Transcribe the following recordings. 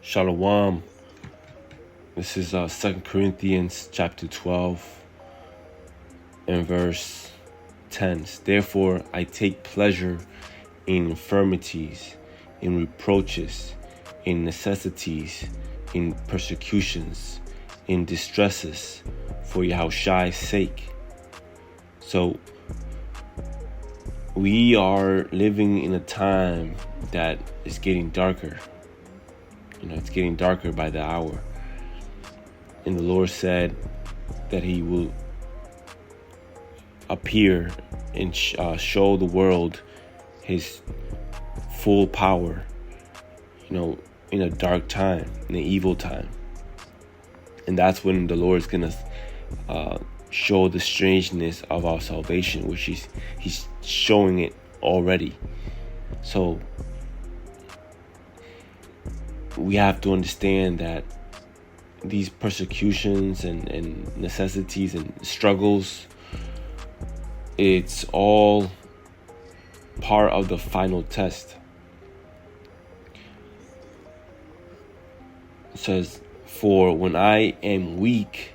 Shalom. This is 2 Corinthians chapter 12 and verse 10. Therefore, I take pleasure in infirmities, in reproaches, in necessities, in persecutions, in distresses, for Yahushua's sake. So, we are living in a time that is getting darker. It's getting darker by the hour. And the Lord said that He will appear and show the world His full power, in a dark time, in an evil time. And that's when the Lord is going to show the strangeness of our salvation, which He's showing it already. So we have to understand that these persecutions and necessities and struggles, it's all part of the final test. It says, for when I am weak,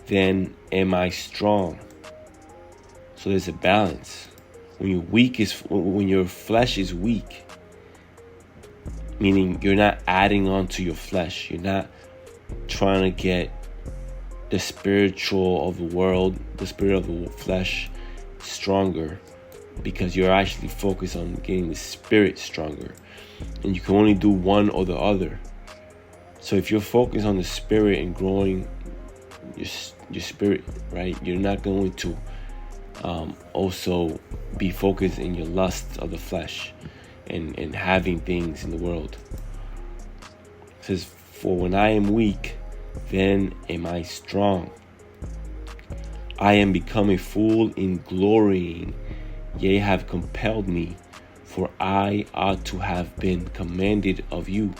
then am I strong. So there's a balance. When you're weak when your flesh is weak, meaning you're not adding on to your flesh. You're not trying to get the spiritual of the world, the spirit of the flesh stronger, because you're actually focused on getting the spirit stronger. And you can only do one or the other. So if you're focused on the spirit and growing your spirit, right, you're not going to also be focused in your lust of the flesh and having things in the world. It says, for when I am weak, then am I strong. I am become a fool in glorying, ye have compelled me, for I ought to have been commanded of you.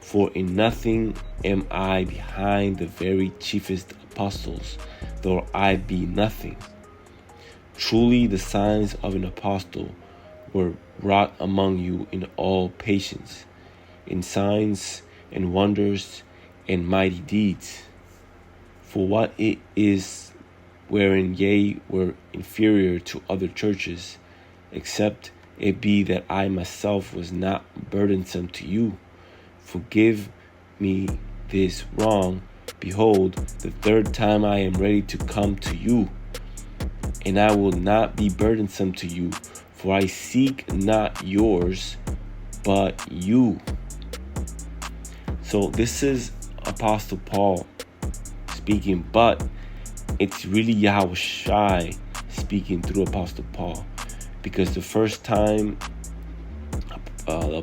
For in nothing am I behind the very chiefest apostles, though I be nothing. Truly the signs of an apostle were wrought among you in all patience, in signs and wonders and mighty deeds. For what it is wherein ye were inferior to other churches, except it be that I myself was not burdensome to you. Forgive me this wrong. Behold, the third time I am ready to come to you, and I will not be burdensome to you, for I seek not yours, but you. So this is Apostle Paul speaking, but it's really Yahushua speaking through Apostle Paul, because the first time Paul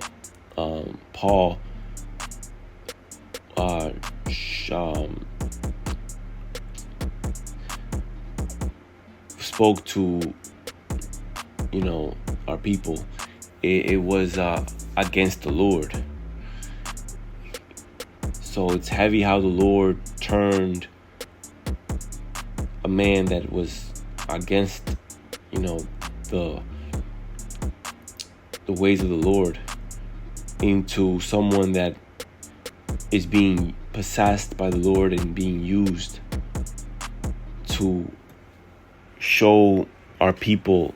spoke to our people, it was against the Lord. So it's heavy how the Lord turned a man that was against the ways of the Lord into someone that is being possessed by the Lord and being used to show our people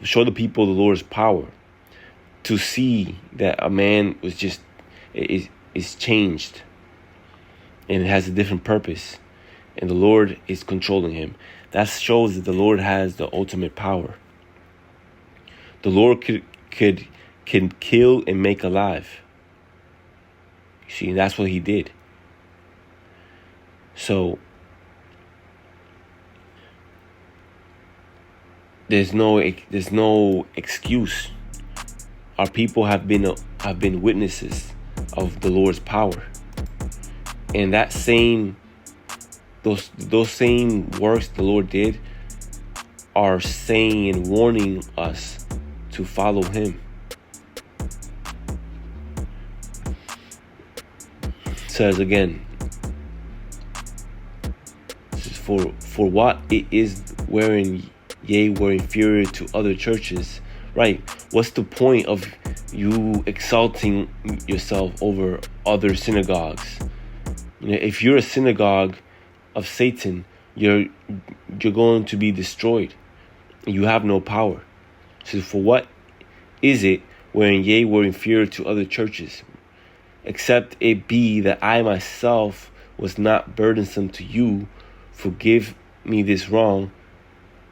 show the people the Lord's power, to see that a man was just is changed and it has a different purpose, and the Lord is controlling him. That shows that the Lord has the ultimate power. The Lord can kill and make alive. You see, and that's what He did. So there's no excuse. Our people have been witnesses of the Lord's power, and that those same works the Lord did are saying and warning us to follow Him. It says again, for what it is wherein ye were inferior to other churches. Right. What's the point of you exalting yourself over other synagogues. If you're a synagogue of Satan, you're going to be destroyed. You have no power. So for what is it wherein ye were inferior to other churches, except it be that I myself was not burdensome to you? Forgive me this wrong.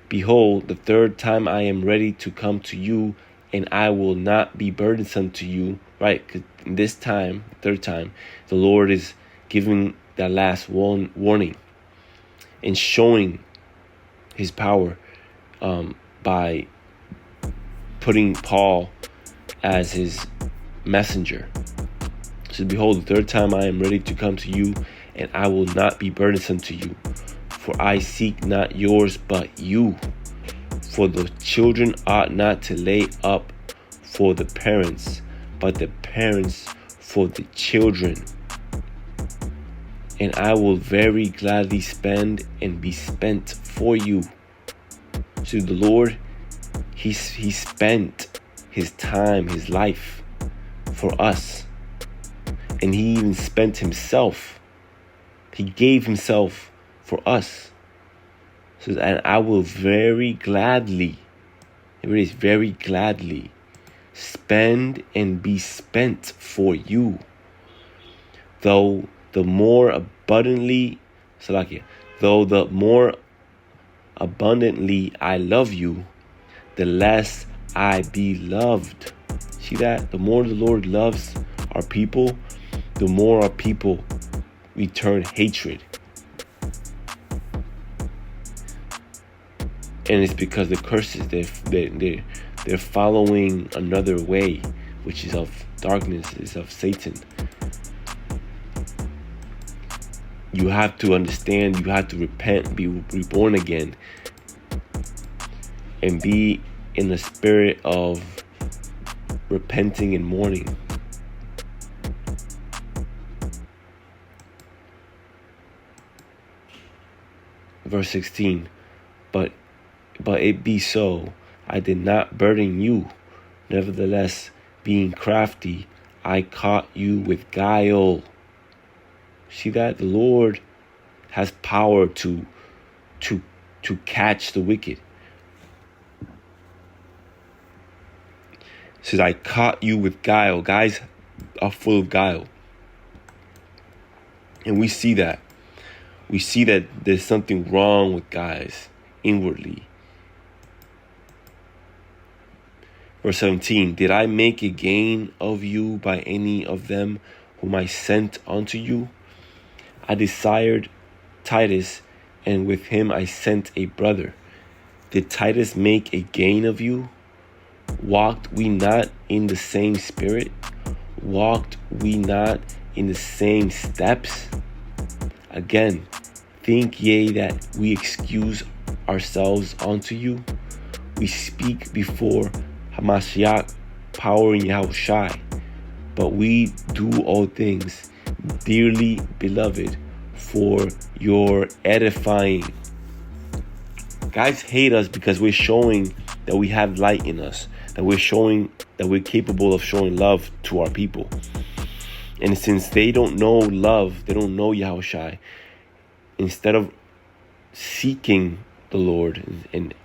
Behold, the third time I am ready to come to you, and I will not be burdensome to you. Right? Because this time, third time, the Lord is giving that last warning and showing his power by putting Paul as his messenger. So behold, the third time I am ready to come to you, and I will not be burdensome to you. For I seek not yours, but you. For the children ought not to lay up for the parents, but the parents for the children. And I will very gladly spend and be spent for you. So the Lord, he spent his time, his life for us. And he even spent himself. He gave himself for us. So, and I will very gladly, very gladly spend and be spent for you. Though the more abundantly I love you, the less I be loved. See that? The more the Lord loves our people, the more our people return hatred. And it's because the curses, they're following another way, which is of darkness, is of Satan. You have to understand, you have to repent, be reborn again, and be in the spirit of repenting and mourning. Verse 16, but it be so, I did not burden you. Nevertheless, being crafty, I caught you with guile. See that? The Lord has power to catch the wicked. It says, I caught you with guile. Guys are full of guile. And we see that. We see that there's something wrong with guys inwardly. Verse 17, did I make a gain of you by any of them whom I sent unto you? I desired Titus, and with him I sent a brother. Did Titus make a gain of you? Walked we not in the same spirit? Walked we not in the same steps? Again, think ye that we excuse ourselves unto you? We speak before Hamashiach, power in Yahushai, but we do all things, dearly beloved, for your edifying. Guys hate us because we're showing that we have light in us, that we're showing that we're capable of showing love to our people. And since they don't know love, they don't know Yahushai, instead of seeking the Lord and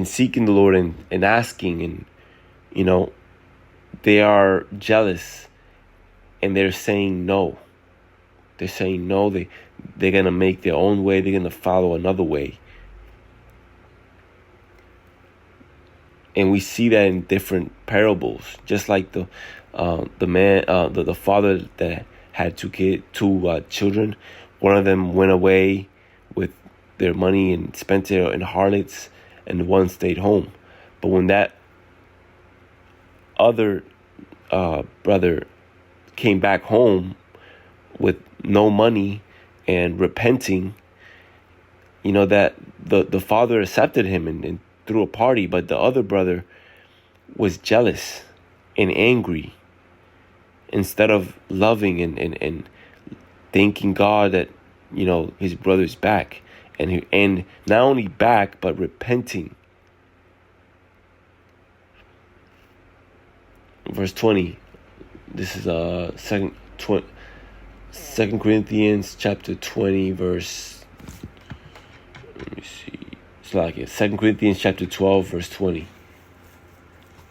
seeking the Lord and asking, and they are jealous and they're saying no. They're saying no. They're gonna make their own way. They're gonna follow another way. And we see that in different parables, just like the father that had two children. One of them went away with their money and spent it in harlots, and the one stayed home. But when that other brother came back home with no money and repenting, that the father accepted him and threw a party, but the other brother was jealous and angry instead of loving and thanking God that his brother's back, and not only back but repenting verse 20. This is Second Corinthians chapter 20, verse. Let me see. It's like it. 2 Corinthians chapter 12, verse 20.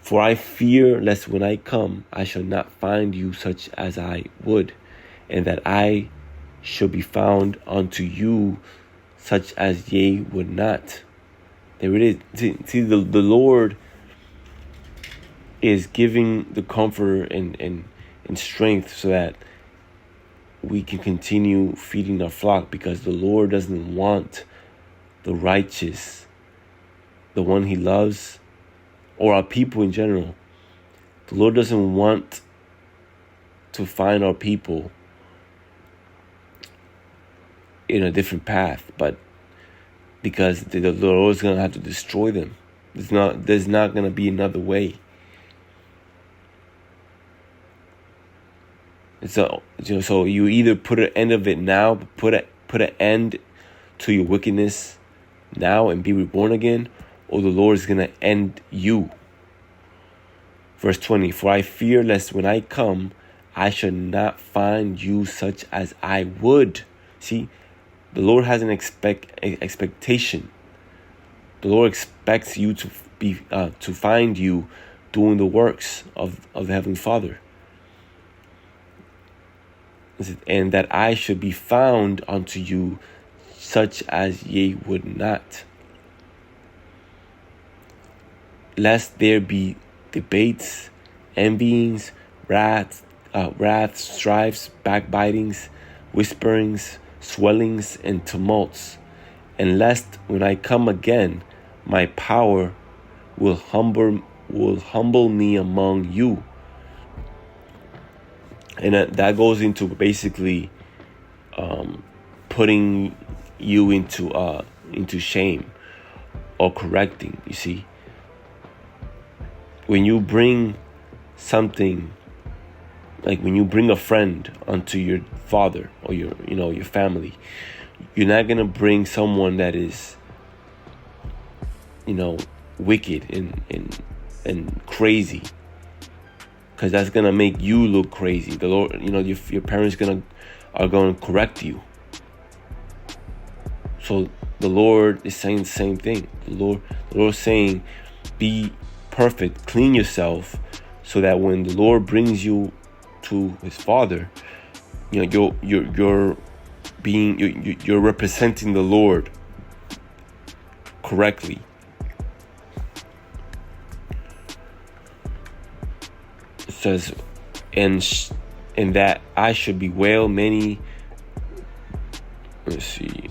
For I fear lest when I come, I shall not find you such as I would, and that I shall be found unto you such as ye would not. There it is. See, the Lord is giving the comforter and strength so that we can continue feeding our flock, because the Lord doesn't want the righteous, the one he loves, or our people in general. The Lord doesn't want to find our people in a different path, but because the Lord is going to have to destroy them. There's not going to be another way. So you either put an end of it now, put an end to your wickedness now and be reborn again, or the Lord is going to end you. Verse 20, for I fear lest when I come, I shall not find you such as I would. See, the Lord has an expectation. The Lord expects you to find you doing the works of the Heavenly Father. And that I should be found unto you such as ye would not. Lest there be debates, envyings, wraths, strifes, backbitings, whisperings, swellings, and tumults. And lest when I come again, my power will humble me among you. And that goes into basically putting you into shame or correcting. You see, when you bring something, like when you bring a friend onto your father or your family, you're not gonna bring someone that is wicked and crazy, because that's gonna make you look crazy. The Lord, your parents are gonna correct you. So the Lord is saying the same thing. The Lord is saying, be perfect, clean yourself, so that when the Lord brings you to His Father, you're representing the Lord correctly. It says, and that I should bewail many. Let's see.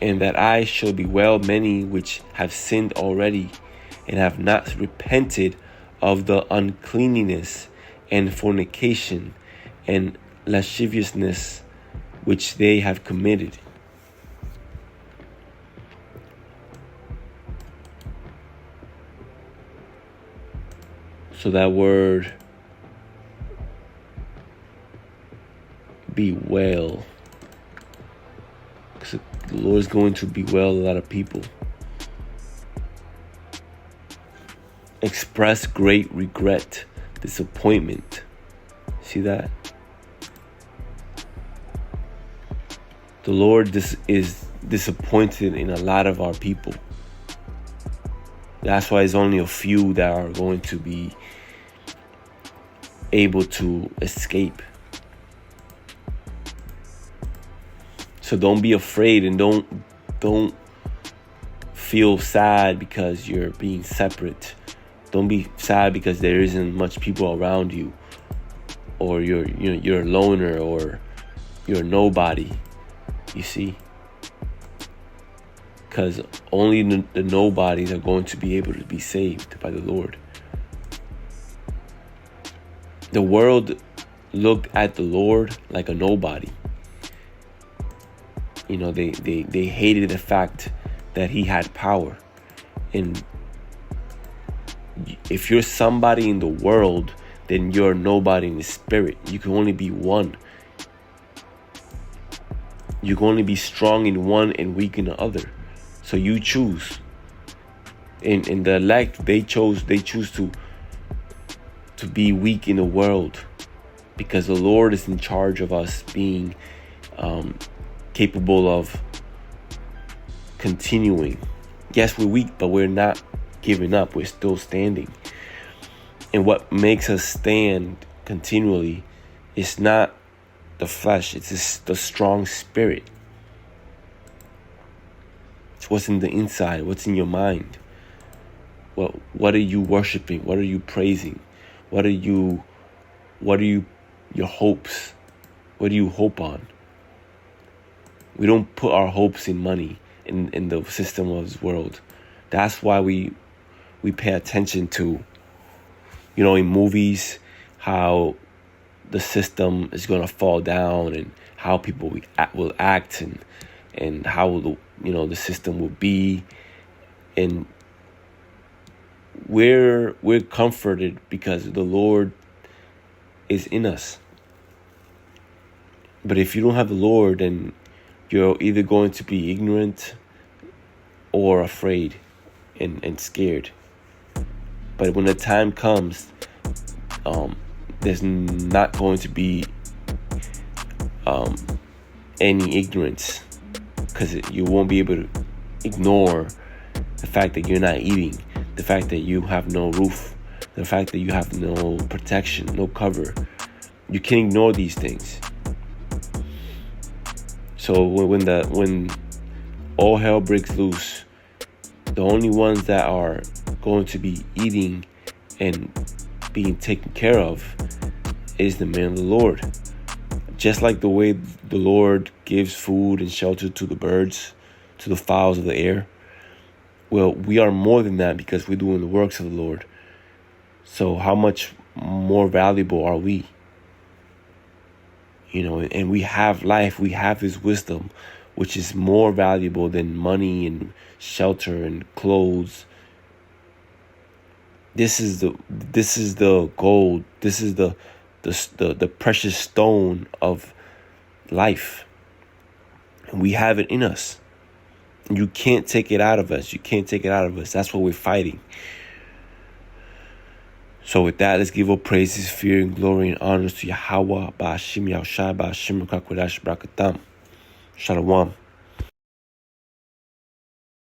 And that I shall bewail many which have sinned already, and have not repented of the uncleanness and fornication and lasciviousness which they have committed. So that word bewail, because the Lord is going to bewail a lot of people. Express great regret, disappointment. See that? The Lord is disappointed in a lot of our people. That's why it's only a few that are going to be able to escape. So don't be afraid, and don't feel sad because you're being separate. Don't be sad because there isn't much people around you, or you're a loner, or you're nobody. You see, because only the nobodies are going to be able to be saved by the Lord. The world looked at the Lord like a nobody. They hated the fact that He had power. And if you're somebody in the world, then you're nobody in the spirit. You can only be one. You can only be strong in one and weak in the other. So you choose. In the elect, they choose to to be weak in the world, because the Lord is in charge of us being capable of continuing. Yes, we're weak, but we're not giving up. We're still standing. And what makes us stand continually is not the flesh, it's the strong spirit. It's what's in the inside, what's in your mind. What are you worshiping? What are you praising? What are your hopes? What do you hope on? We don't put our hopes in money, in the system of this world. That's why we pay attention to, in movies, how the system is going to fall down and how people will act and how the system will be. And we're comforted because the Lord is in us. But if you don't have the Lord, then you're either going to be ignorant or afraid and scared. But when the time comes, there's not going to be any ignorance, because you won't be able to ignore the fact that you're not eating, the fact that you have no roof, the fact that you have no protection, no cover. You can't ignore these things. So when all hell breaks loose, the only ones that are going to be eating and being taken care of is the man of the Lord. Just like the way the Lord gives food and shelter to the birds, to the fowls of the air. Well, we are more than that because we're doing the works of the Lord. So how much more valuable are we? And we have life, we have His wisdom, which is more valuable than money and shelter and clothes. This is the gold. This is the precious stone of life. And we have it in us. You can't take it out of us. You can't take it out of us. That's what we're fighting. So with that, let's give all praises, fear, and glory, and honors to Yahweh, Ba'ashim Yahushai, Ba'ashim Rakakodash Brakatam. Shalom.